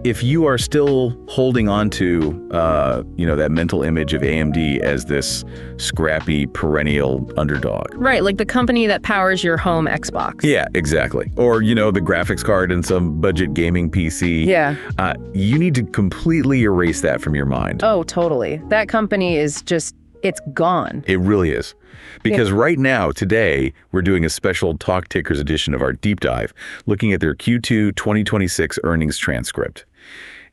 if you are still holding on to, that mental image of AMD as this scrappy, perennial underdog. Right, like the company that powers your home Xbox. Yeah, exactly. Or, the graphics card in some budget gaming PC. Yeah. You need to completely erase that from your mind. Oh, totally. That company is just, it's gone. It really is. Because right now, today, we're doing a special Talk Tickers edition of our deep dive, looking at their Q2 2026 earnings transcript.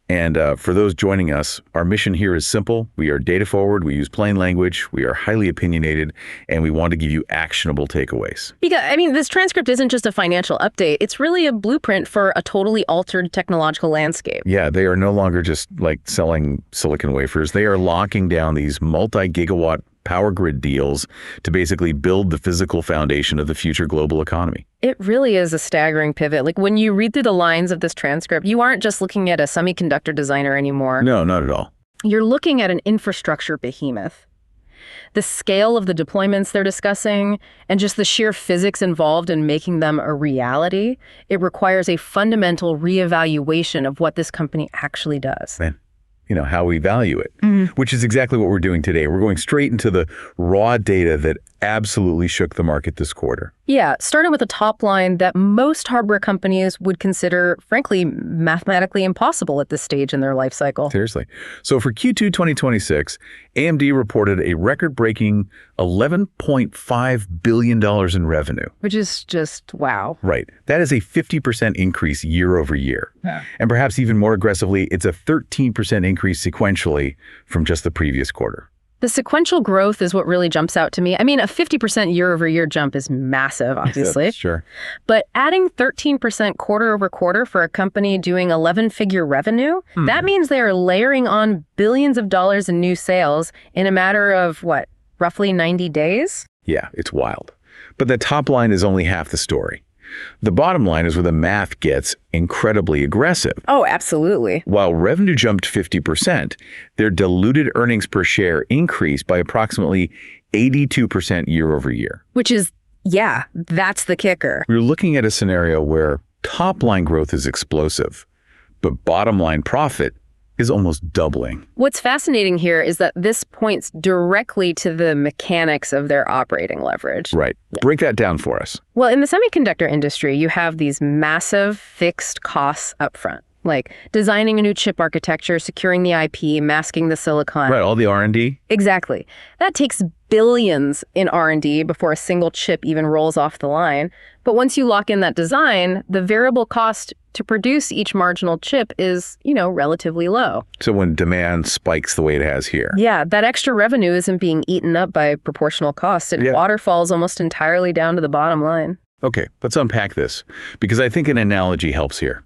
And for those joining us, our mission here is simple. We are data forward, we use plain language, we are highly opinionated, and we want to give you actionable takeaways. Because, this transcript isn't just a financial update. It's really a blueprint for a totally altered technological landscape. Yeah, they are no longer just like selling silicon wafers. They are locking down these multi-gigawatt power grid deals to basically build the physical foundation of the future global economy. It really is a staggering pivot. Like when you read through the lines of this transcript, you aren't just looking at a semiconductor designer anymore. No, not at all. You're looking at an infrastructure behemoth. The scale of the deployments they're discussing and just the sheer physics involved in making them a reality, it requires a fundamental reevaluation of what this company actually does. Man. How we value it, which is exactly what we're doing today. We're going straight into the raw data that absolutely shook the market this quarter. Yeah, starting with a top line that most hardware companies would consider, frankly, mathematically impossible at this stage in their life cycle. Seriously. So for Q2 2026, AMD reported a record-breaking $11.5 billion in revenue. Which is just wow. Right. That is a 50% increase year over year. Yeah. And perhaps even more aggressively, it's a 13% increase sequentially from just the previous quarter. The sequential growth is what really jumps out to me. A 50% year-over-year jump is massive, obviously. Sure. But adding 13% quarter-over-quarter for a company doing 11-figure revenue, that means they are layering on billions of dollars in new sales in a matter of, roughly 90 days? Yeah, it's wild. But the top line is only half the story. The bottom line is where the math gets incredibly aggressive. Oh, absolutely. While revenue jumped 50%, their diluted earnings per share increased by approximately 82% year over year. Which is, that's the kicker. We're looking at a scenario where top line growth is explosive, but bottom line profit is almost doubling. What's fascinating here is that this points directly to the mechanics of their operating leverage. Right. Break that down for us. Well, in the semiconductor industry, you have these massive fixed costs up front, like designing a new chip architecture, securing the IP, masking the silicon. Right, all the R&D. Exactly. That takes billions in R&D before a single chip even rolls off the line. But once you lock in that design, the variable cost to produce each marginal chip is, relatively low. So when demand spikes the way it has here. Yeah, that extra revenue isn't being eaten up by proportional costs. It waterfalls almost entirely down to the bottom line. Okay, let's unpack this, because I think an analogy helps here.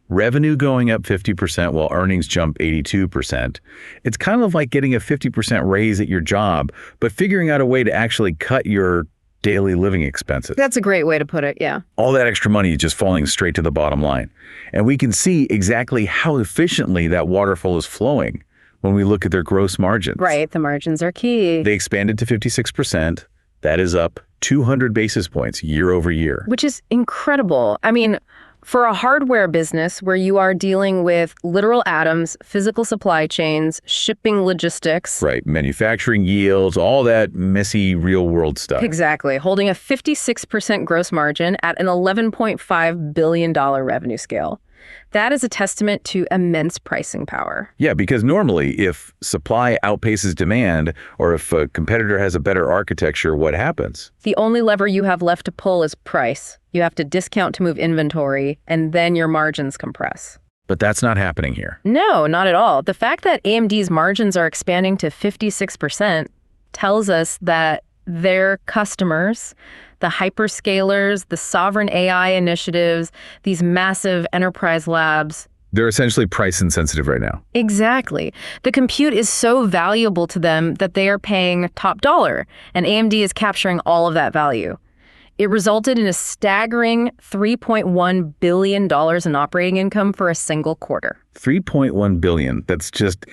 Revenue going up 50% while earnings jump 82%. It's kind of like getting a 50% raise at your job, but figuring out a way to actually cut your daily living expenses. That's a great way to put it, yeah. All that extra money is just falling straight to the bottom line. And we can see exactly how efficiently that waterfall is flowing when we look at their gross margins. Right, the margins are key. They expanded to 56%. That is up 200 basis points year over year. Which is incredible. For a hardware business where you are dealing with literal atoms, physical supply chains, shipping logistics. Right, manufacturing yields, all that messy real world stuff. Exactly, holding a 56% gross margin at an $11.5 billion revenue scale. That is a testament to immense pricing power. Yeah, because normally if supply outpaces demand or if a competitor has a better architecture, what happens? The only lever you have left to pull is price. You have to discount to move inventory, and then your margins compress. But that's not happening here. No, not at all. The fact that AMD's margins are expanding to 56% tells us that their customers, the hyperscalers, the sovereign AI initiatives, these massive enterprise labs, they're essentially price insensitive right now. Exactly. The compute is so valuable to them that they are paying top dollar, and AMD is capturing all of that value. It resulted in a staggering $3.1 billion in operating income for a single quarter. $3.1 billion. That's just,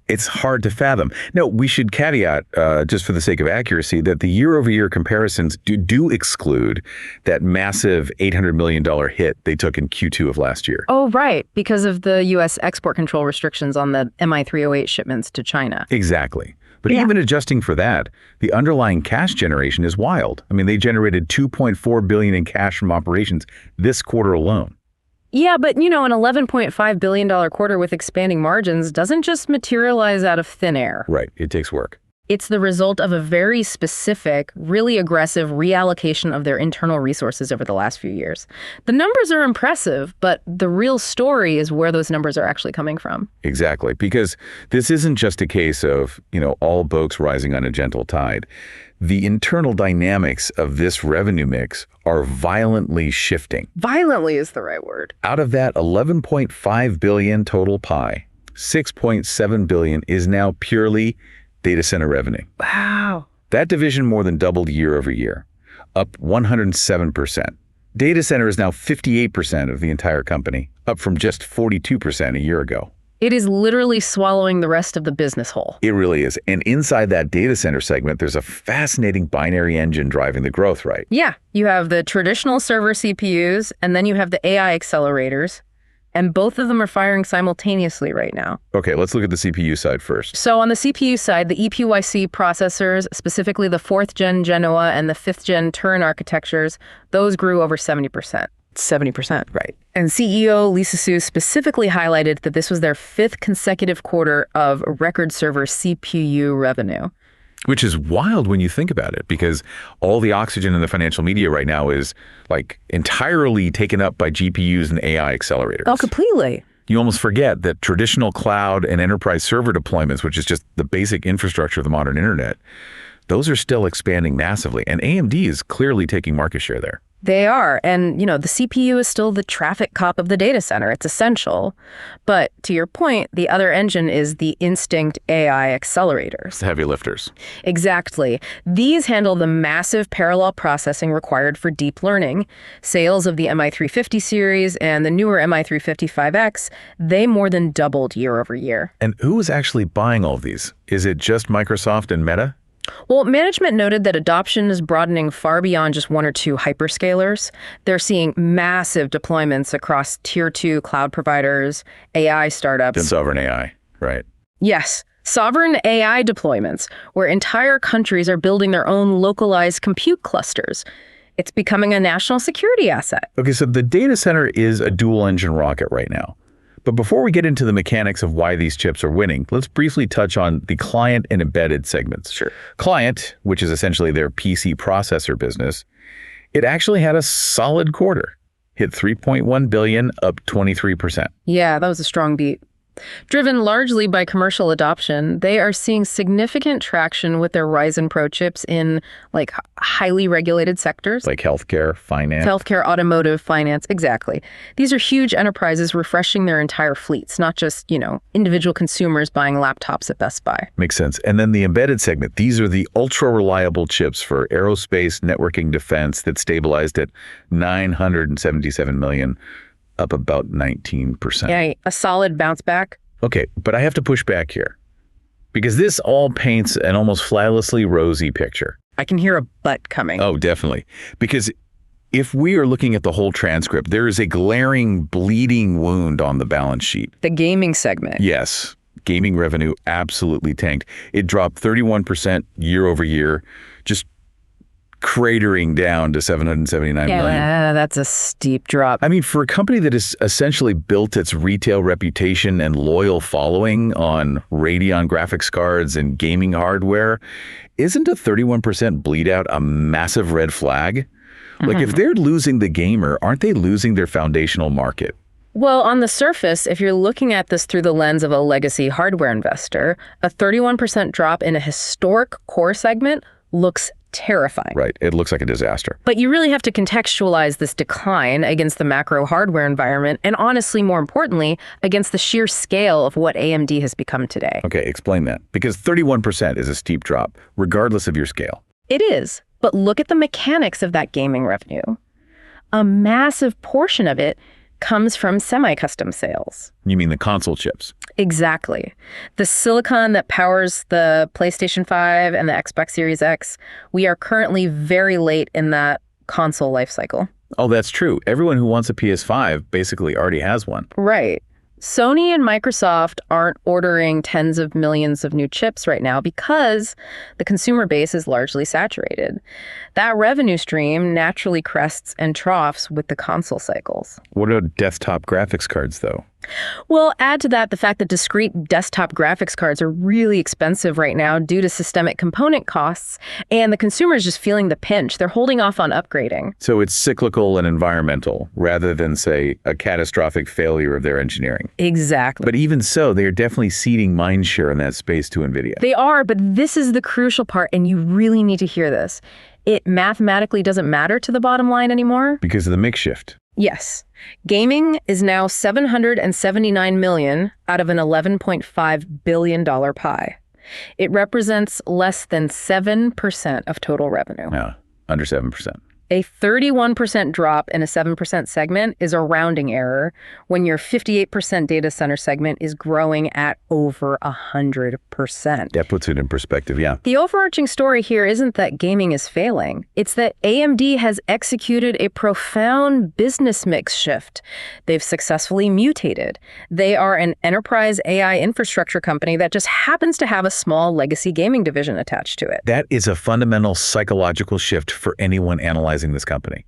It's hard to fathom. Now, we should caveat, just for the sake of accuracy, that the year-over-year comparisons do exclude that massive $800 million hit they took in Q2 of last year. Oh, right, because of the U.S. export control restrictions on the MI308 shipments to China. Exactly. But even adjusting for that, the underlying cash generation is wild. I mean, they generated $2.4 billion in cash from operations this quarter alone. Yeah, but an $11.5 billion quarter with expanding margins doesn't just materialize out of thin air. Right. It takes work. It's the result of a very specific, really aggressive reallocation of their internal resources over the last few years. The numbers are impressive, but the real story is where those numbers are actually coming from. Exactly. Because this isn't just a case of, all boats rising on a gentle tide. The internal dynamics of this revenue mix are violently shifting. Violently is the right word. Out of that $11.5 billion total pie, $6.7 billion is now purely data center revenue. Wow. That division more than doubled year over year, up 107%. Data center is now 58% of the entire company, up from just 42% a year ago. It is literally swallowing the rest of the business whole. It really is. And inside that data center segment, there's a fascinating binary engine driving the growth, right? Yeah. You have the traditional server CPUs, and then you have the AI accelerators. And both of them are firing simultaneously right now. Okay, let's look at the CPU side first. So on the CPU side, the EPYC processors, specifically the 4th gen Genoa and the 5th gen Turin architectures, those grew over 70%. 70%, right. And CEO Lisa Su specifically highlighted that this was their 5th consecutive quarter of record server CPU revenue. Which is wild when you think about it, because all the oxygen in the financial media right now is entirely taken up by GPUs and AI accelerators. Oh, completely. You almost forget that traditional cloud and enterprise server deployments, which is just the basic infrastructure of the modern internet, those are still expanding massively. And AMD is clearly taking market share there. They are. And, the CPU is still the traffic cop of the data center. It's essential. But to your point, the other engine is the Instinct AI accelerators. The heavy lifters. Exactly. These handle the massive parallel processing required for deep learning. Sales of the MI350 series and the newer MI355X, they more than doubled year over year. And who is actually buying all of these? Is it just Microsoft and Meta? Well, management noted that adoption is broadening far beyond just one or two hyperscalers. They're seeing massive deployments across tier 2 cloud providers, AI startups. And sovereign AI, right? Yes, sovereign AI deployments, where entire countries are building their own localized compute clusters. It's becoming a national security asset. Okay, so the data center is a dual-engine rocket right now. But before we get into the mechanics of why these chips are winning, let's briefly touch on the client and embedded segments. Sure. Client, which is essentially their PC processor business, it actually had a solid quarter. Hit $3.1 billion, up 23%. Yeah, that was a strong beat. Driven largely by commercial adoption, they are seeing significant traction with their Ryzen Pro chips in highly regulated sectors. Like healthcare, finance. Healthcare, automotive, finance, exactly. These are huge enterprises refreshing their entire fleets, not just, individual consumers buying laptops at Best Buy. Makes sense. And then the embedded segment, these are the ultra-reliable chips for aerospace, networking, defense that stabilized at $977 million. Up about 19%. Yeah, a solid bounce back. Okay, but I have to push back here because this all paints an almost flawlessly rosy picture. I can hear a but coming. Oh, definitely. Because if we are looking at the whole transcript, there is a glaring bleeding wound on the balance sheet. The gaming segment. Yes. Gaming revenue absolutely tanked. It dropped 31% year over year, just cratering down to $779 million. Yeah, that's a steep drop. I mean, for a company that has essentially built its retail reputation and loyal following on Radeon graphics cards and gaming hardware, isn't a 31% bleed out a massive red flag? If they're losing the gamer, aren't they losing their foundational market? Well, on the surface, if you're looking at this through the lens of a legacy hardware investor, a 31% drop in a historic core segment looks terrifying. Right. It looks like a disaster. But you really have to contextualize this decline against the macro hardware environment and honestly, more importantly, against the sheer scale of what AMD has become today. Okay, explain that. Because 31% is a steep drop, regardless of your scale. It is. But look at the mechanics of that gaming revenue. A massive portion of it comes from semi-custom sales. You mean the console chips? Exactly. The silicon that powers the PlayStation 5 and the Xbox Series X, we are currently very late in that console lifecycle. Oh, that's true. Everyone who wants a PS5 basically already has one. Right. Sony and Microsoft aren't ordering tens of millions of new chips right now because the consumer base is largely saturated. That revenue stream naturally crests and troughs with the console cycles. What about desktop graphics cards, though? Well, add to that the fact that discrete desktop graphics cards are really expensive right now due to systemic component costs, and the consumer is just feeling the pinch. They're holding off on upgrading. So it's cyclical and environmental rather than, say, a catastrophic failure of their engineering. Exactly. But even so, they are definitely ceding mind share in that space to NVIDIA. They are, but this is the crucial part, and you really need to hear this. It mathematically doesn't matter to the bottom line anymore. Because of the mix shift. Yes. Gaming is now $779 million out of an $11.5 billion pie. It represents less than 7% of total revenue. Yeah, under 7%. A 31% drop in a 7% segment is a rounding error when your 58% data center segment is growing at over 100%. That puts it in perspective, yeah. The overarching story here isn't that gaming is failing. It's that AMD has executed a profound business mix shift. They've successfully mutated. They are an enterprise AI infrastructure company that just happens to have a small legacy gaming division attached to it. That is a fundamental psychological shift for anyone analyzing this company.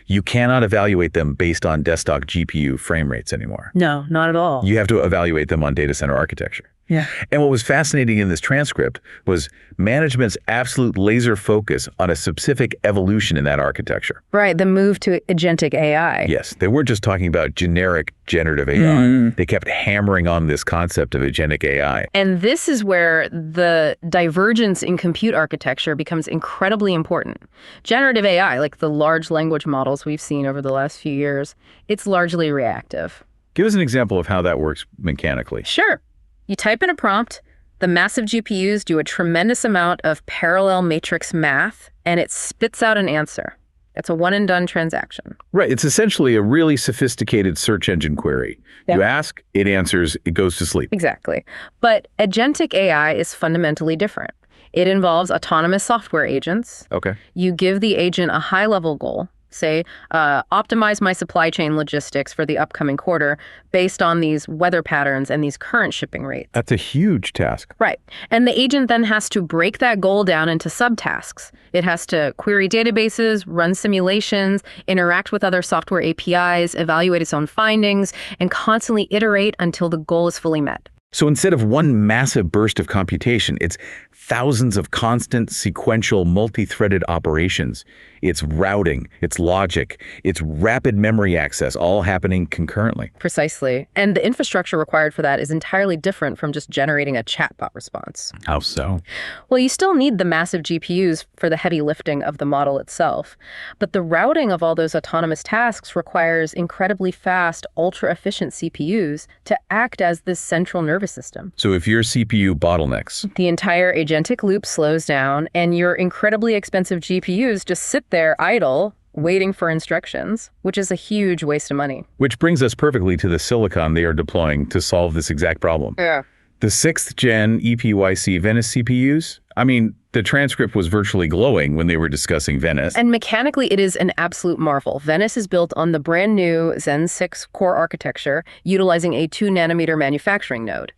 You cannot evaluate them based on desktop GPU frame rates anymore. No, not at all. You have to evaluate them on data center architecture. Yeah. And what was fascinating in this transcript was management's absolute laser focus on a specific evolution in that architecture. Right, the move to agentic AI. Yes, they weren't just talking about generic generative AI. They kept hammering on this concept of agentic AI. And this is where the divergence in compute architecture becomes incredibly important. Generative AI, like the large language models we've seen over the last few years, it's largely reactive. Give us an example of how that works mechanically. Sure. You type in a prompt, the massive GPUs do a tremendous amount of parallel matrix math, and it spits out an answer. It's a one-and-done transaction. Right. It's essentially a really sophisticated search engine query. Yeah. You ask, it answers, it goes to sleep. Exactly. But agentic AI is fundamentally different. It involves autonomous software agents. Okay. You give the agent a high-level goal, say, optimize my supply chain logistics for the upcoming quarter based on these weather patterns and these current shipping rates. That's a huge task. Right. And the agent then has to break that goal down into subtasks. It has to query databases, run simulations, interact with other software APIs, evaluate its own findings, and constantly iterate until the goal is fully met. So instead of one massive burst of computation, it's thousands of constant, sequential, multi-threaded operations. It's routing, it's logic, it's rapid memory access, all happening concurrently. Precisely. And the infrastructure required for that is entirely different from just generating a chatbot response. How so? Well, you still need the massive GPUs for the heavy lifting of the model itself. But the routing of all those autonomous tasks requires incredibly fast, ultra-efficient CPUs to act as this central nervous system. So if your CPU bottlenecks, the entire agentic loop slows down, and your incredibly expensive GPUs just sit there idle, waiting for instructions, which is a huge waste of money. which brings us perfectly to the silicon they are deploying to solve this exact problem. Yeah. The 6th Gen EPYC Venice CPUs, I mean, the transcript was virtually glowing when they were discussing Venice. And mechanically, it is an absolute marvel. Venice is built on the brand new Zen 6 core architecture, utilizing a 2-nanometer manufacturing node.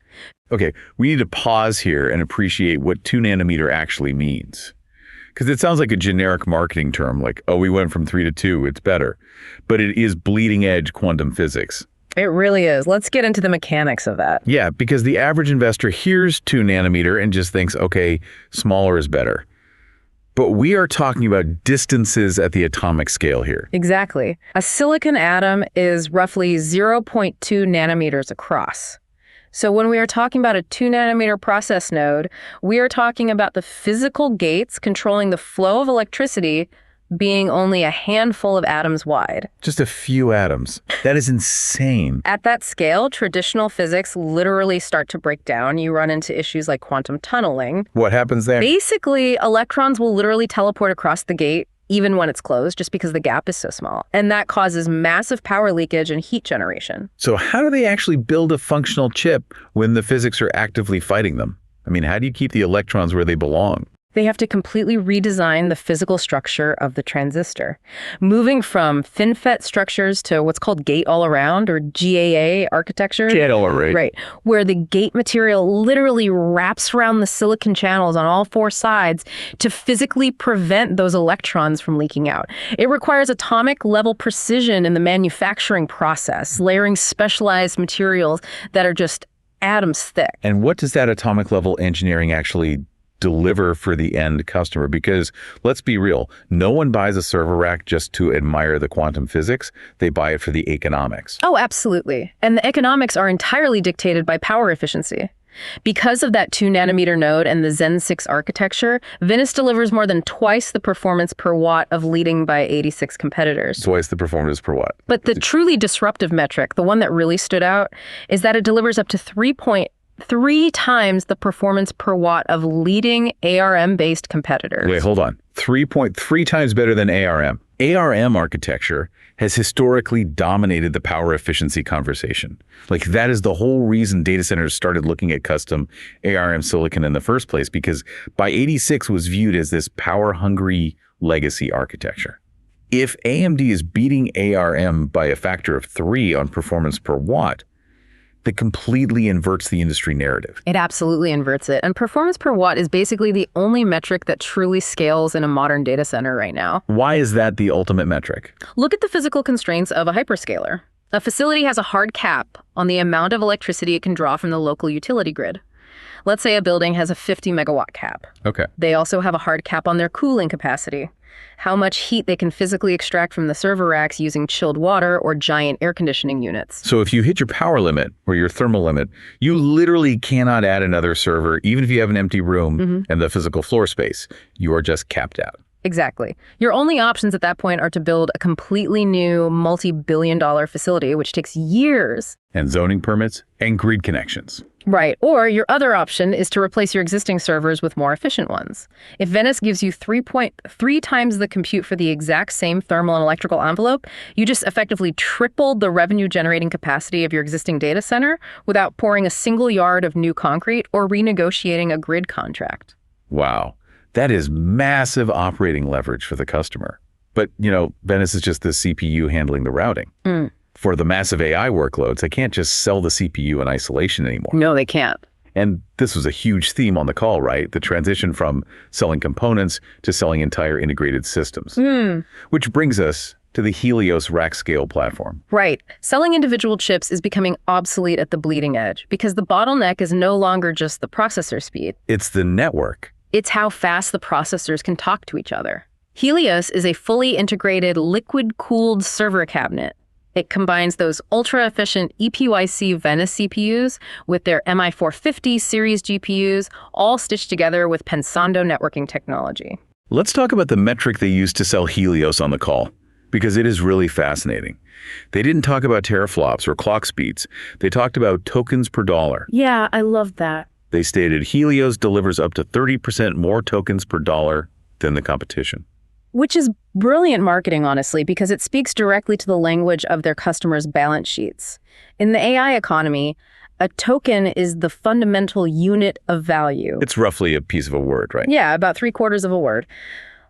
Okay, we need to pause here and appreciate what 2 nanometer actually means. Because it sounds like a generic marketing term, like, oh, we went from 3 to 2, it's better. But it is bleeding edge quantum physics. It really is. Let's get into the mechanics of that. Yeah, because the average investor hears 2 nanometer and just thinks, okay, smaller is better. But we are talking about distances at the atomic scale here. Exactly. A silicon atom is roughly 0.2 nanometers across. So when we are talking about a 2-nanometer process node, we are talking about the physical gates controlling the flow of electricity being only a handful of atoms wide. Just a few atoms. That is insane. At that scale, traditional physics literally start to break down. You run into issues like quantum tunneling. What happens there? Basically, electrons will literally teleport across the gate, even when it's closed, just because the gap is so small. And that causes massive power leakage and heat generation. So how do they actually build a functional chip when the physics are actively fighting them? I mean, how do you keep the electrons where they belong? They have to completely redesign the physical structure of the transistor, moving from FinFET structures to what's called gate-all-around, or GAA architecture. Gate-all-around. Right, where the gate material literally wraps around the silicon channels on all four sides to physically prevent those electrons from leaking out. It requires atomic-level precision in the manufacturing process, layering specialized materials that are just atoms thick. And what does that atomic-level engineering actually deliver for the end customer? Because let's be real, no one buys a server rack just to admire the quantum physics. They buy it for the economics. Oh, absolutely. And the economics are entirely dictated by power efficiency. Because of that 2-nanometer node and the Zen 6 architecture, Venice delivers more than twice the performance per watt of leading by 86 competitors. Twice the performance per watt. But the truly disruptive metric, the one that really stood out, is that it delivers up to 3.3 times the performance per watt of leading ARM-based competitors. Wait, hold on. 3.3 times better than ARM. ARM architecture has historically dominated the power efficiency conversation. Like, that is the whole reason data centers started looking at custom ARM silicon in the first place, because by 86 was viewed as this power-hungry legacy architecture. If AMD is beating ARM by a factor of 3 on performance per watt, that completely inverts the industry narrative. It absolutely inverts it. And performance per watt is basically the only metric that truly scales in a modern data center right now. Why is that the ultimate metric? Look at the physical constraints of a hyperscaler. A facility has a hard cap on the amount of electricity it can draw from the local utility grid. Let's say a building has a 50 megawatt cap. Okay. They also have a hard cap on their cooling capacity, how much heat they can physically extract from the server racks using chilled water or giant air conditioning units. So if you hit your power limit or your thermal limit, you literally cannot add another server, even if you have an empty room and the physical floor space. You are just capped out. Exactly. Your only options at that point are to build a completely new multi-billion-dollar facility, which takes years. And zoning permits and grid connections. Right. Or your other option is to replace your existing servers with more efficient ones. If Venice gives you 3.3 times the compute for the exact same thermal and electrical envelope, you just effectively tripled the revenue-generating capacity of your existing data center without pouring a single yard of new concrete or renegotiating a grid contract. Wow. That is massive operating leverage for the customer. But, Venice is just the CPU handling the routing. For the massive AI workloads, I can't just sell the CPU in isolation anymore. No, they can't. And this was a huge theme on the call, right? The transition from selling components to selling entire integrated systems. Which brings us to the Helios rack scale platform. Right. Selling individual chips is becoming obsolete at the bleeding edge because the bottleneck is no longer just the processor speed. It's the network. It's how fast the processors can talk to each other. Helios is a fully integrated liquid-cooled server cabinet. It combines those ultra-efficient EPYC Venice CPUs with their MI450 series GPUs, all stitched together with Pensando networking technology. Let's talk about the metric they used to sell Helios on the call, because it is really fascinating. They didn't talk about teraflops or clock speeds. They talked about tokens per dollar. Yeah, I love that. They stated Helios delivers up to 30% more tokens per dollar than the competition. Which is brilliant marketing, honestly, because it speaks directly to the language of their customers' balance sheets. In the AI economy, a token is the fundamental unit of value. It's roughly a piece of a word, right? Yeah, about 3/4 of a word.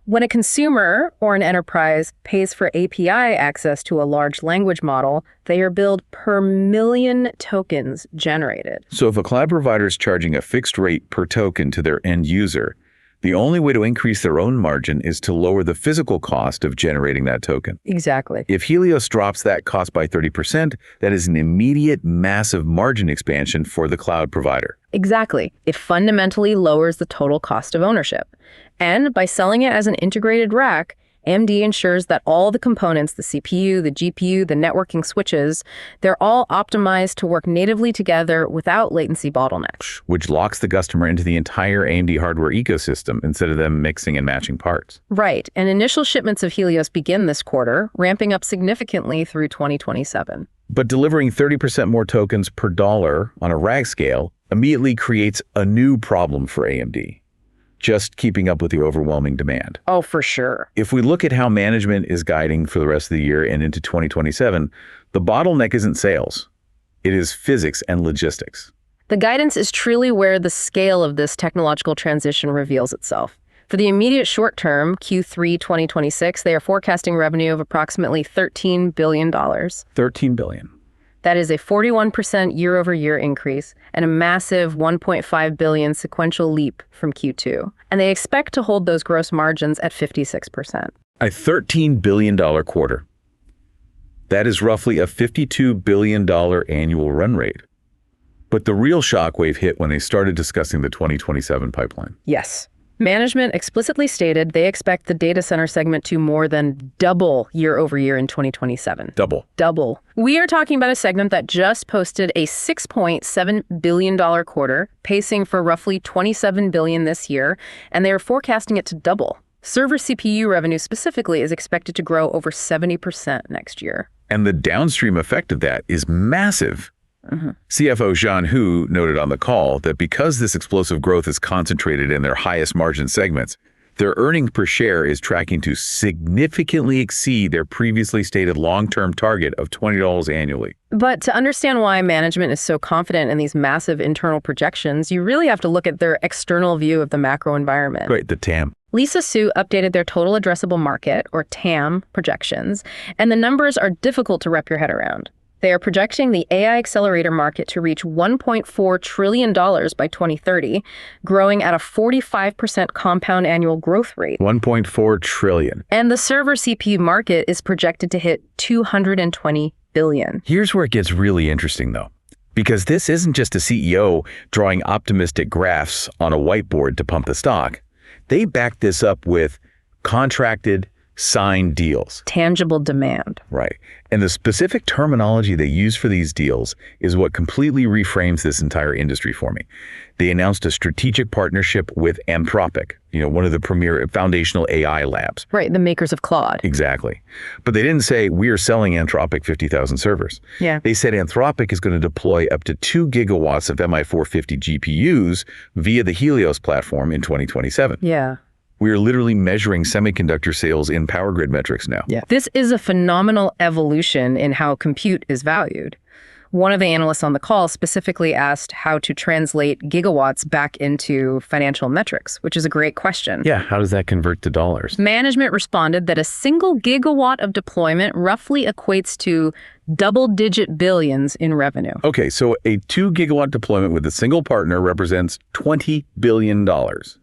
When a consumer or an enterprise pays for API access to a large language model, they are billed per million tokens generated. So if a cloud provider is charging a fixed rate per token to their end user, the only way to increase their own margin is to lower the physical cost of generating that token. Exactly. If Helios drops that cost by 30%, that is an immediate massive margin expansion for the cloud provider. Exactly. It fundamentally lowers the total cost of ownership. And by selling it as an integrated rack, AMD ensures that all the components, the CPU, the GPU, the networking switches, they're all optimized to work natively together without latency bottlenecks. Which locks the customer into the entire AMD hardware ecosystem instead of them mixing and matching parts. Right. And initial shipments of Helios begin this quarter, ramping up significantly through 2027. But delivering 30% more tokens per dollar on a rack scale immediately creates a new problem for AMD. just keeping up with the overwhelming demand. Oh, for sure. If we look at how management is guiding for the rest of the year and into 2027, the bottleneck isn't sales. It is physics and logistics. The guidance is truly where the scale of this technological transition reveals itself. For the immediate short term, Q3 2026, they are forecasting revenue of approximately $13 billion. $13 billion. That is a 41% year-over-year increase and a massive $1.5 billion sequential leap from Q2. And they expect to hold those gross margins at 56%. A $13 billion quarter. That is roughly a $52 billion annual run rate. But the real shockwave hit when they started discussing the 2027 pipeline. Yes. Management explicitly stated they expect the data center segment to more than double year-over-year in 2027. Double. We are talking about a segment that just posted a $6.7 billion quarter, pacing for roughly $27 billion this year, and they are forecasting it to double. Server CPU revenue specifically is expected to grow over 70% next year. And the downstream effect of that is massive. CFO Jean Hu noted on the call that because this explosive growth is concentrated in their highest margin segments, their earnings per share is tracking to significantly exceed their previously stated long-term target of $20 annually. But to understand why management is so confident in these massive internal projections, you really have to look at their external view of the macro environment. Right, the TAM. Lisa Su updated their total addressable market, or TAM, projections, and the numbers are difficult to wrap your head around. They are projecting the AI accelerator market to reach $1.4 trillion by 2030, growing at a 45% compound annual growth rate. 1.4 trillion. And the server CPU market is projected to hit $220 billion. Here's where it gets really interesting, though. Because this isn't just a CEO drawing optimistic graphs on a whiteboard to pump the stock. They back this up with contracted, signed deals. Tangible demand. Right. And the specific terminology they use for these deals is what completely reframes this entire industry for me. They announced a strategic partnership with Anthropic, one of the premier foundational AI labs. Right, the makers of Claude. Exactly. But they didn't say, we are selling Anthropic 50,000 servers. Yeah. They said Anthropic is going to deploy up to 2 gigawatts of MI450 GPUs via the Helios platform in 2027. Yeah. We are literally measuring semiconductor sales in power grid metrics now. Yeah. This is a phenomenal evolution in how compute is valued. One of the analysts on the call specifically asked how to translate gigawatts back into financial metrics, which is a great question. Yeah, how does that convert to dollars? Management responded that a single gigawatt of deployment roughly equates to double-digit billions in revenue. Okay, so a 2 gigawatt deployment with a single partner represents $20 billion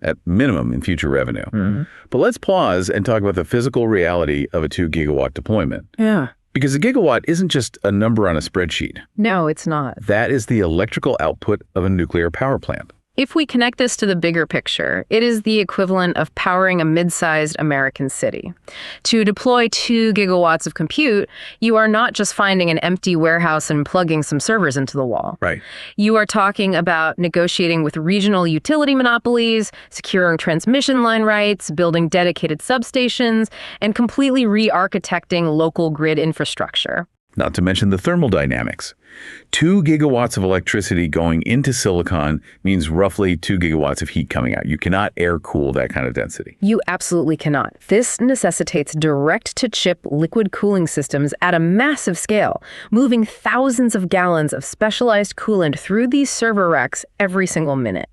at minimum in future revenue. But let's pause and talk about the physical reality of a 2 gigawatt deployment. Yeah. Because a gigawatt isn't just a number on a spreadsheet. No, it's not. That is the electrical output of a nuclear power plant. If we connect this to the bigger picture, it is the equivalent of powering a mid-sized American city. To deploy 2 gigawatts of compute, you are not just finding an empty warehouse and plugging some servers into the wall. Right. You are talking about negotiating with regional utility monopolies, securing transmission line rights, building dedicated substations, and completely re-architecting local grid infrastructure. Not to mention the thermal dynamics. 2 gigawatts of electricity going into silicon means roughly 2 gigawatts of heat coming out. You cannot air cool that kind of density. You absolutely cannot. This necessitates direct-to-chip liquid cooling systems at a massive scale, moving thousands of gallons of specialized coolant through these server racks every single minute.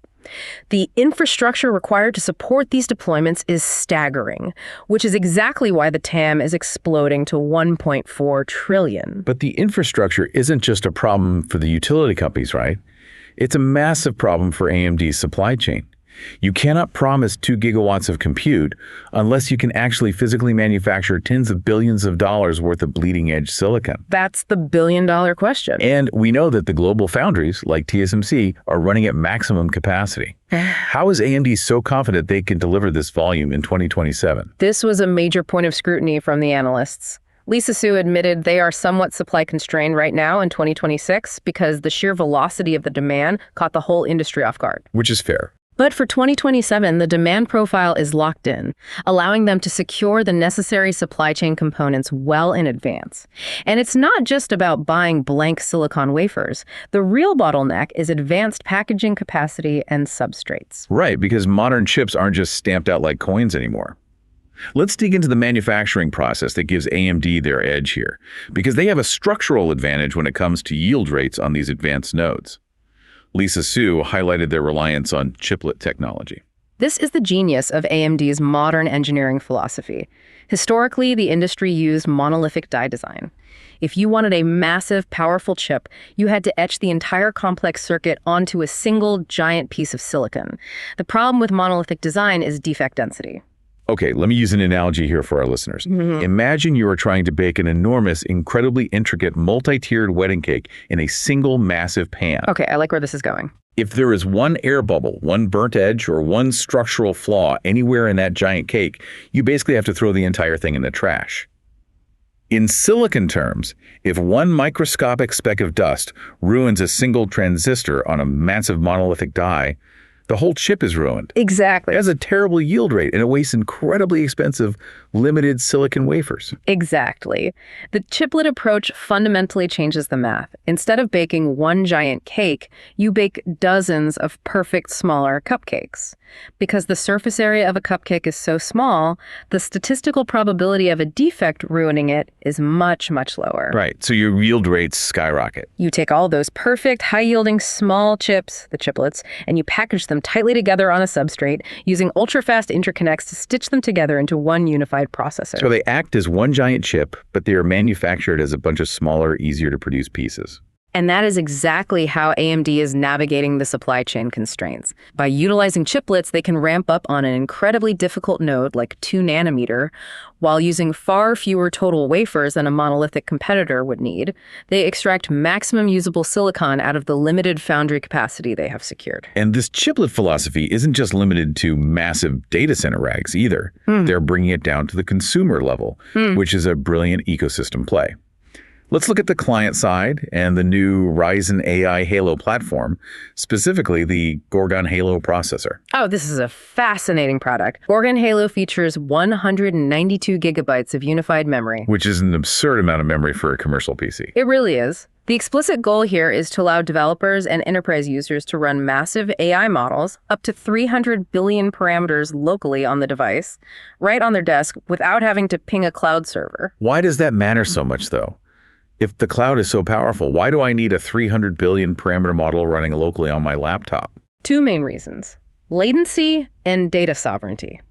The infrastructure required to support these deployments is staggering, which is exactly why the TAM is exploding to $1.4 trillion. But the infrastructure isn't just a problem for the utility companies, right? It's a massive problem for AMD's supply chain. You cannot promise 2 gigawatts of compute unless you can actually physically manufacture tens of billions of dollars worth of bleeding-edge silicon. That's the billion-dollar question. And we know that the global foundries, like TSMC, are running at maximum capacity. How is AMD so confident they can deliver this volume in 2027? This was a major point of scrutiny from the analysts. Lisa Su admitted they are somewhat supply constrained right now in 2026 because the sheer velocity of the demand caught the whole industry off guard. Which is fair. But for 2027, the demand profile is locked in, allowing them to secure the necessary supply chain components well in advance. And it's not just about buying blank silicon wafers. The real bottleneck is advanced packaging capacity and substrates. Right, because modern chips aren't just stamped out like coins anymore. Let's dig into the manufacturing process that gives AMD their edge here, because they have a structural advantage when it comes to yield rates on these advanced nodes. Lisa Su highlighted their reliance on chiplet technology. This is the genius of AMD's modern engineering philosophy. Historically, the industry used monolithic die design. If you wanted a massive, powerful chip, you had to etch the entire complex circuit onto a single giant piece of silicon. The problem with monolithic design is defect density. Okay, let me use an analogy here for our listeners. Imagine you are trying to bake an enormous, incredibly intricate, multi-tiered wedding cake in a single massive pan. Okay, I like where this is going. If there is one air bubble, one burnt edge, or one structural flaw anywhere in that giant cake, you basically have to throw the entire thing in the trash. In silicon terms, if one microscopic speck of dust ruins a single transistor on a massive monolithic die, the whole chip is ruined. Exactly. It has a terrible yield rate, and it wastes incredibly expensive, limited silicon wafers. Exactly. The chiplet approach fundamentally changes the math. Instead of baking one giant cake, you bake dozens of perfect smaller cupcakes. Because the surface area of a cupcake is so small, the statistical probability of a defect ruining it is much, much lower. Right, so your yield rates skyrocket. You take all those perfect, high-yielding small chips, the chiplets, and you package them tightly together on a substrate using ultra-fast interconnects to stitch them together into one unified processor. So they act as one giant chip, but they are manufactured as a bunch of smaller, easier-to-produce pieces. And that is exactly how AMD is navigating the supply chain constraints. By utilizing chiplets, they can ramp up on an incredibly difficult node like 2 nanometer, while using far fewer total wafers than a monolithic competitor would need. They extract maximum usable silicon out of the limited foundry capacity they have secured. And this chiplet philosophy isn't just limited to massive data center racks either. They're bringing it down to the consumer level, which is a brilliant ecosystem play. Let's look at the client side and the new Ryzen AI Halo platform, specifically the Gorgon Halo processor. Oh, this is a fascinating product. Gorgon Halo features 192 gigabytes of unified memory. Which is an absurd amount of memory for a commercial PC. It really is. The explicit goal here is to allow developers and enterprise users to run massive AI models, up to 300 billion parameters locally on the device, right on their desk without having to ping a cloud server. Why does that matter so much, though? If the cloud is so powerful, why do I need a 300 billion parameter model running locally on my laptop? 2 main reasons: latency and data sovereignty.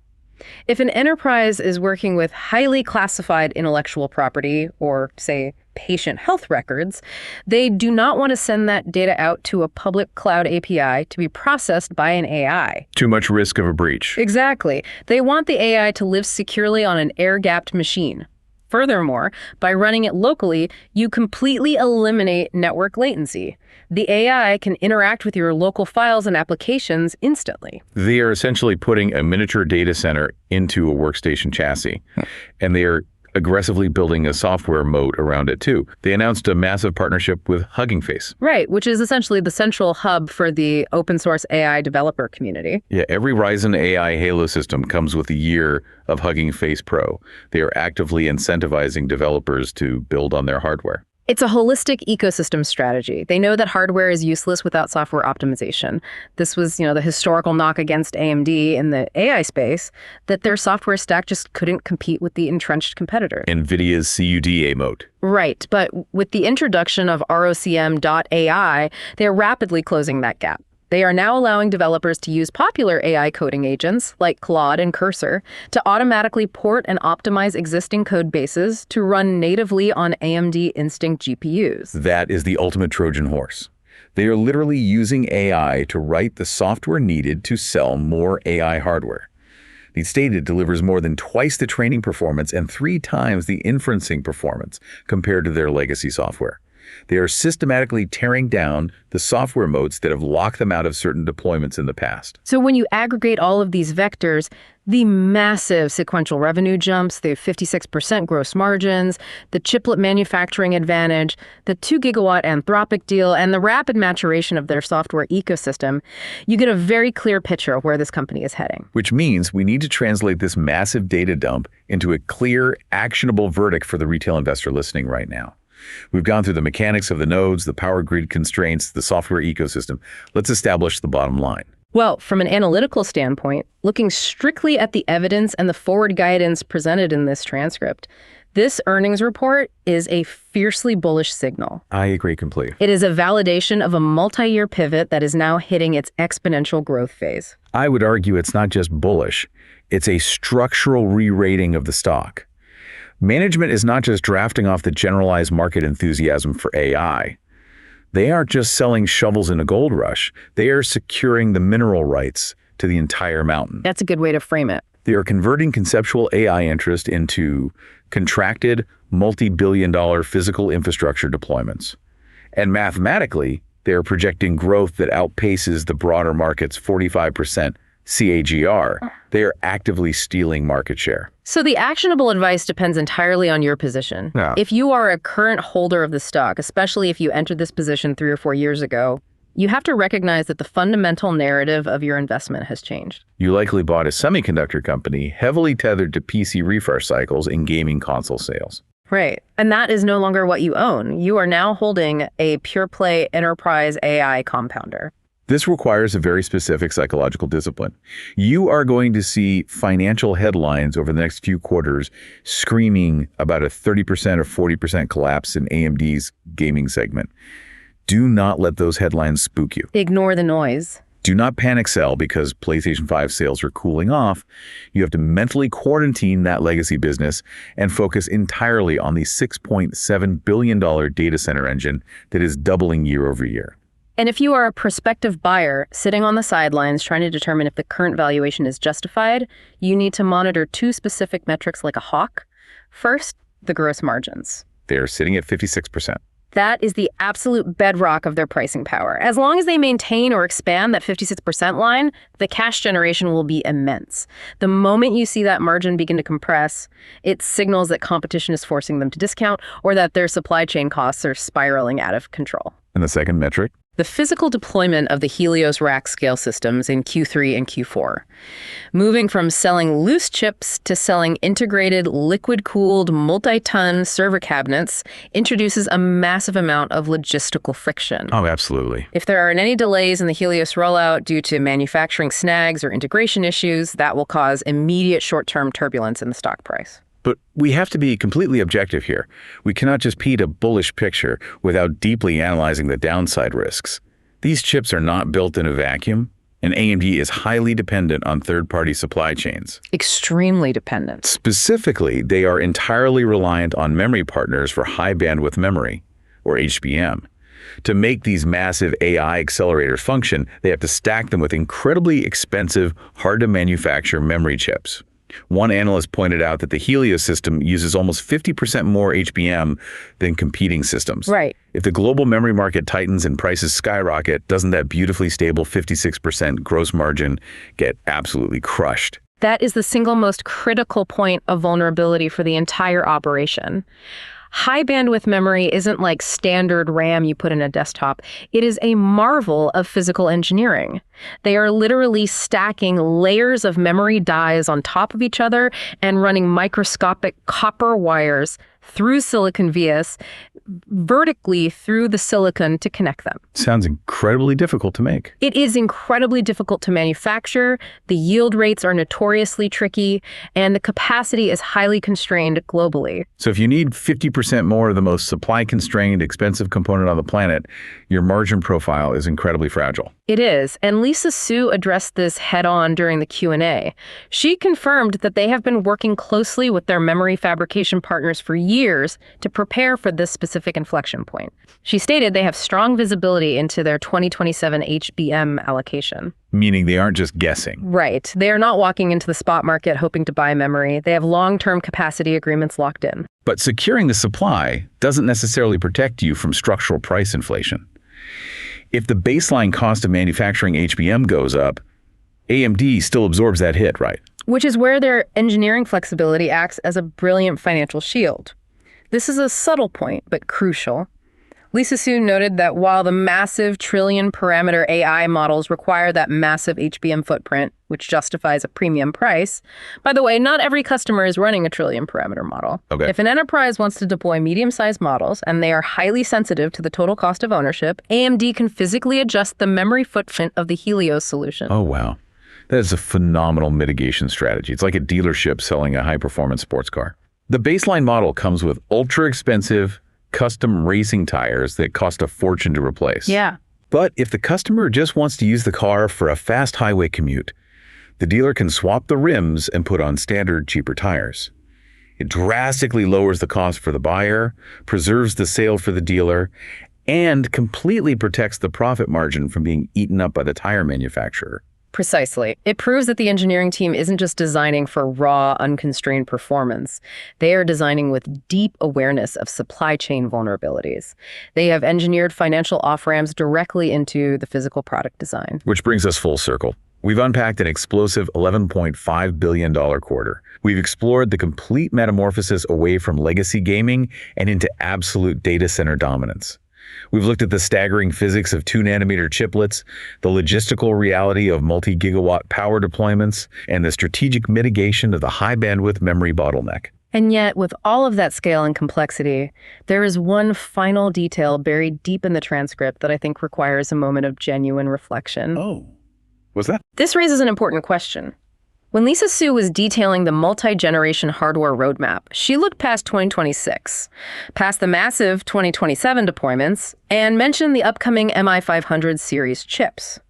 If an enterprise is working with highly classified intellectual property, or, say, patient health records, they do not want to send that data out to a public cloud API to be processed by an AI. Too much risk of a breach. Exactly. They want the AI to live securely on an air-gapped machine. Furthermore, by running it locally, you completely eliminate network latency. The AI can interact with your local files and applications instantly. They are essentially putting a miniature data center into a workstation chassis, and they are aggressively building a software moat around it too. They announced a massive partnership with Hugging Face. Right, which is essentially the central hub for the open source AI developer community. Yeah, every Ryzen AI Halo system comes with a year of Hugging Face Pro. They are actively incentivizing developers to build on their hardware. It's a holistic ecosystem strategy. They know that hardware is useless without software optimization. This was, the historical knock against AMD in the AI space, that their software stack just couldn't compete with the entrenched competitors. NVIDIA's CUDA moat. Right, but with the introduction of ROCm.ai, they're rapidly closing that gap. They are now allowing developers to use popular AI coding agents, like Claude and Cursor, to automatically port and optimize existing code bases to run natively on AMD Instinct GPUs. That is the ultimate Trojan horse. They are literally using AI to write the software needed to sell more AI hardware. The stated delivers more than twice the training performance and 3 times the inferencing performance compared to their legacy software. They are systematically tearing down the software moats that have locked them out of certain deployments in the past. So when you aggregate all of these vectors, the massive sequential revenue jumps, the 56% gross margins, the chiplet manufacturing advantage, the 2 gigawatt Anthropic deal, and the rapid maturation of their software ecosystem, you get a very clear picture of where this company is heading. Which means we need to translate this massive data dump into a clear, actionable verdict for the retail investor listening right now. We've gone through the mechanics of the nodes, the power grid constraints, the software ecosystem. Let's establish the bottom line. Well, from an analytical standpoint, looking strictly at the evidence and the forward guidance presented in this transcript, this earnings report is a fiercely bullish signal. I agree completely. It is a validation of a multi-year pivot that is now hitting its exponential growth phase. I would argue it's not just bullish, it's a structural re-rating of the stock. Management is not just drafting off the generalized market enthusiasm for AI. They aren't just selling shovels in a gold rush. They are securing the mineral rights to the entire mountain. That's a good way to frame it. They are converting conceptual AI interest into contracted, multi-billion-dollar physical infrastructure deployments. And mathematically, they are projecting growth that outpaces the broader market's 45% CAGR. They are actively stealing market share. So the actionable advice depends entirely on your position. Yeah. If you are a current holder of the stock, especially if you entered this position 3 or 4 years ago, you have to recognize that the fundamental narrative of your investment has changed. You likely bought a semiconductor company heavily tethered to PC refresh cycles and gaming console sales. Right. And that is no longer what you own. You are now holding a pure play enterprise AI compounder. This requires a very specific psychological discipline. You are going to see financial headlines over the next few quarters screaming about a 30% or 40% collapse in AMD's gaming segment. Do not let those headlines spook you. Ignore the noise. Do not panic sell because PlayStation 5 sales are cooling off. You have to mentally quarantine that legacy business and focus entirely on the $6.7 billion data center engine that is doubling year over year. And if you are a prospective buyer sitting on the sidelines trying to determine if the current valuation is justified, you need to monitor 2 specific metrics like a hawk. First, the gross margins. They're sitting at 56%. That is the absolute bedrock of their pricing power. As long as they maintain or expand that 56% line, the cash generation will be immense. The moment you see that margin begin to compress, it signals that competition is forcing them to discount or that their supply chain costs are spiraling out of control. And the second metric? The physical deployment of the Helios rack scale systems in Q3 and Q4. Moving from selling loose chips to selling integrated, liquid-cooled, multi-ton server cabinets introduces a massive amount of logistical friction. Oh, absolutely. If there are any delays in the Helios rollout due to manufacturing snags or integration issues, that will cause immediate short-term turbulence in the stock price. But we have to be completely objective here. We cannot just paint a bullish picture without deeply analyzing the downside risks. These chips are not built in a vacuum, and AMD is highly dependent on third-party supply chains. Extremely dependent. Specifically, they are entirely reliant on memory partners for high bandwidth memory, or HBM. To make these massive AI accelerators function, they have to stack them with incredibly expensive, hard-to-manufacture memory chips. One analyst pointed out that the Helios system uses almost 50% more HBM than competing systems. Right. If the global memory market tightens and prices skyrocket, doesn't that beautifully stable 56% gross margin get absolutely crushed? That is the single most critical point of vulnerability for the entire operation. High bandwidth memory isn't like standard RAM you put in a desktop. It is a marvel of physical engineering. They are literally stacking layers of memory dies on top of each other and running microscopic copper wires through silicon vias vertically through the silicon to connect them. Sounds incredibly difficult to make. It is incredibly difficult to manufacture, the yield rates are notoriously tricky, and the capacity is highly constrained globally. So if you need 50% more of the most supply-constrained, expensive component on the planet, your margin profile is incredibly fragile. It is, and Lisa Su addressed this head-on during the Q&A. She confirmed that they have been working closely with their memory fabrication partners for years years to prepare for this specific inflection point. She stated they have strong visibility into their 2027 HBM allocation. Meaning they aren't just guessing. Right. They are not walking into the spot market hoping to buy memory. They have long-term capacity agreements locked in. But securing the supply doesn't necessarily protect you from structural price inflation. If the baseline cost of manufacturing HBM goes up, AMD still absorbs that hit, right? Which is where their engineering flexibility acts as a brilliant financial shield. This is a subtle point, but crucial. Lisa Su noted that while the massive trillion-parameter AI models require that massive HBM footprint, which justifies a premium price, by the way, not every customer is running a trillion-parameter model. Okay. If an enterprise wants to deploy medium-sized models and they are highly sensitive to the total cost of ownership, AMD can physically adjust the memory footprint of the Helios solution. Oh, wow. That is a phenomenal mitigation strategy. It's like a dealership selling a high-performance sports car. The baseline model comes with ultra-expensive, custom racing tires that cost a fortune to replace. Yeah. But if the customer just wants to use the car for a fast highway commute, the dealer can swap the rims and put on standard, cheaper tires. It drastically lowers the cost for the buyer, preserves the sale for the dealer, and completely protects the profit margin from being eaten up by the tire manufacturer. Precisely. It proves that the engineering team isn't just designing for raw, unconstrained performance. They are designing with deep awareness of supply chain vulnerabilities. They have engineered financial off-ramps directly into the physical product design. Which brings us full circle. We've unpacked an explosive $11.5 billion quarter. We've explored the complete metamorphosis away from legacy gaming and into absolute data center dominance. We've looked at the staggering physics of 2-nanometer chiplets, the logistical reality of multi-gigawatt power deployments, and the strategic mitigation of the high-bandwidth memory bottleneck. And yet, with all of that scale and complexity, there is one final detail buried deep in the transcript that I think requires a moment of genuine reflection. Oh, what's that? This raises an important question. When Lisa Su was detailing the multi-generation hardware roadmap, she looked past 2026, past the massive 2027 deployments, and mentioned the upcoming MI500 series chips.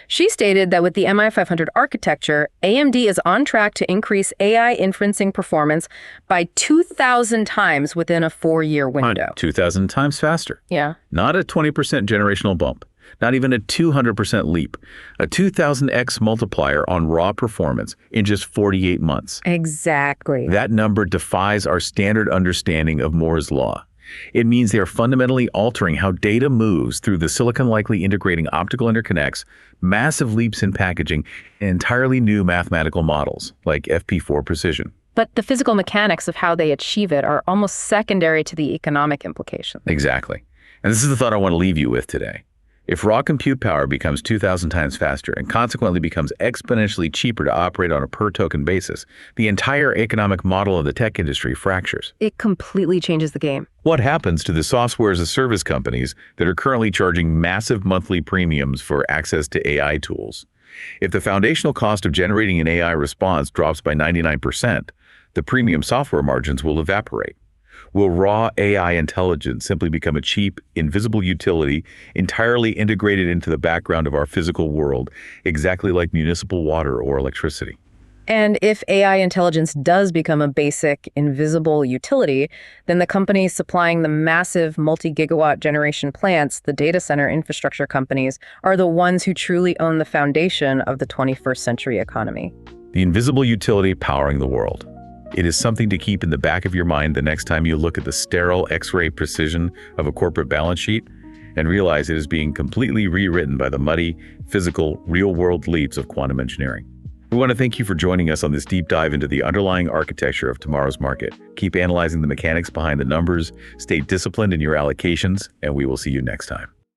She stated that with the MI500 architecture, AMD is on track to increase AI inferencing performance by 2,000 times within a 4-year window. 2,000 times faster. Yeah. Not a 20% generational bump. Not even a 200% leap, a 2,000x multiplier on raw performance in just 48 months. Exactly. That number defies our standard understanding of Moore's law. It means they are fundamentally altering how data moves through the silicon, likely integrating optical interconnects, massive leaps in packaging, and entirely new mathematical models like FP4 precision. But the physical mechanics of how they achieve it are almost secondary to the economic implications. Exactly. And this is the thought I want to leave you with today. If raw compute power becomes 2,000 times faster and consequently becomes exponentially cheaper to operate on a per-token basis, the entire economic model of the tech industry fractures. It completely changes the game. What happens to the software-as-a-service companies that are currently charging massive monthly premiums for access to AI tools? If the foundational cost of generating an AI response drops by 99%, the premium software margins will evaporate. Will raw AI intelligence simply become a cheap, invisible utility entirely integrated into the background of our physical world, exactly like municipal water or electricity? And if AI intelligence does become a basic, invisible utility, then the companies supplying the massive multi-gigawatt generation plants, the data center infrastructure companies, are the ones who truly own the foundation of the 21st century economy. The invisible utility powering the world. It is something to keep in the back of your mind the next time you look at the sterile X-ray precision of a corporate balance sheet and realize it is being completely rewritten by the muddy, physical, real-world leaps of quantum engineering. We want to thank you for joining us on this deep dive into the underlying architecture of tomorrow's market. Keep analyzing the mechanics behind the numbers, stay disciplined in your allocations, and we will see you next time.